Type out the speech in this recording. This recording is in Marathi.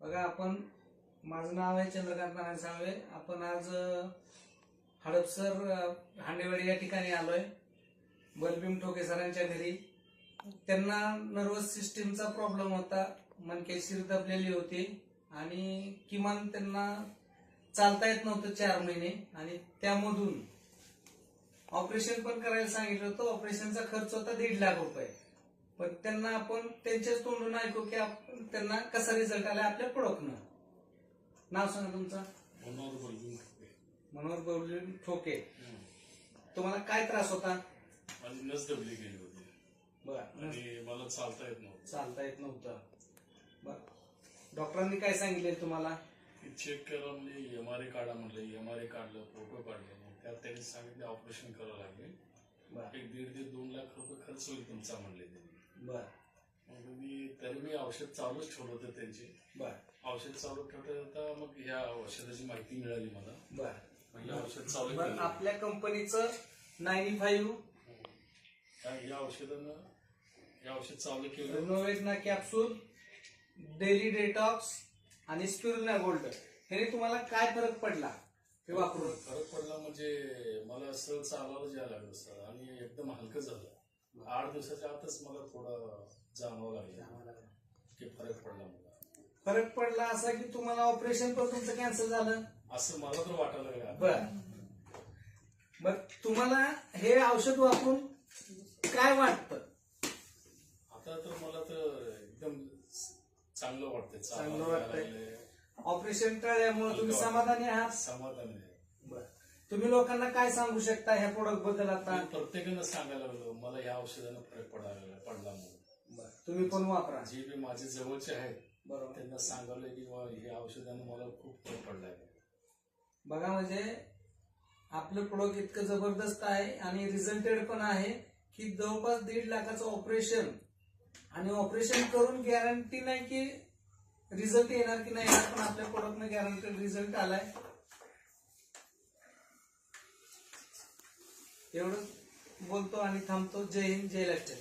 बघा आपण, माझं नाव आहे चंद्रकांत नारायण साळवे. आपण आज हडपसर हांडेवाडी या ठिकाणी आलोय बलभीम ठोके सरांच्या घरी. त्यांना नर्वस सिस्टीमचा प्रॉब्लेम होता, मणक्याची शिर दबलेली होती आणि किमान त्यांना चालता येत नव्हतं 4 महिने आणि त्यामधून ऑपरेशन पण करायला सांगितलं होतं. ऑपरेशनचा खर्च होता 1.5 लाख रुपये. पण त्यांना आपण त्यांच्याच तोंडून ऐकू की आपण त्यांना कसा रिझल्ट आला आपल्या प्रोडक्टनं. नाव सांगा तुमचं? मनोहर बलभीम ठोके. तुम्हाला काय त्रास होता? माझी नस दबली गेली होती. बरं. आणि मला चालता येत नव्हतं. बरं. डॉक्टरांनी काय सांगितले तुम्हाला? चेक करा म्हणजे MRI काढा म्हणले. MRI काढलं, फोटो काढले. त्यात त्यांनी सांगितलं ऑपरेशन करावं लागेल. 1.5 ते 2 लाख रुपये खर्च होईल तुमचा म्हणले त्यांनी. बरं. मग तरी मी औषध चालूच ठेवलं होतं त्यांचे. बरं. औषध चालू ठेवता मग ह्या औषधाची माहिती मिळाली मला. बरं. औषध चालू केलं. आपल्या कंपनीचं 95 या औषध चालू केलं. नोवेटना कॅप्सूल, डेली डेटॉक्स आणि स्पिरुलिना गोल्ड. हे तुम्हाला काय फरक पडला हे वापरून? फरक पडला म्हणजे मला सहज चालायला जायला लागलं सर आणि एकदम हलकं झालं. 8 दिवसाच्या आतच मला थोडं जाणवं लागलं की फरक पडला. मला फरक पडला असा की तुम्हाला ऑपरेशन पण तुमचं कॅन्सल झालं असं मला तर वाटायला लागलं. बर, तुम्हाला हे औषध वापरून काय वाटतं? आता तर मला तर एकदम चांगलं वाटतंय. चांगलं वाटतंय. ऑपरेशन टळल्यामुळे तुम्ही समाधानी आहात? समाधानी आहे. बरं. तुम्ही लोकांना काय सांगू शकता ह्या प्रोडक्ट बद्दल? आता प्रत्येकानं सांगायला लागलो मला या औषधानं फरक पडला म्हणून. तुम्ही पण वापरा. जे बी माझे जवळचे आहेत बरोबर, त्यांना सांगायला की हे औषधानं मला खूप फरक पडलाय. बघा म्हणजे आपलं प्रोडक्ट इतकं जबरदस्त आहे आणि रिझल्टेड पण आहे की जवळपास 1.5 लाखाचं ऑपरेशन, आणि ऑपरेशन करून गॅरंटी नाही की रिझल्ट येणार की नाही येणार, पण आपल्या प्रोडक्टनं गॅरंटेड रिझल्ट आलाय. एवढं बोलतो आणि थांबतो. जय हिंद, जय लष्कर.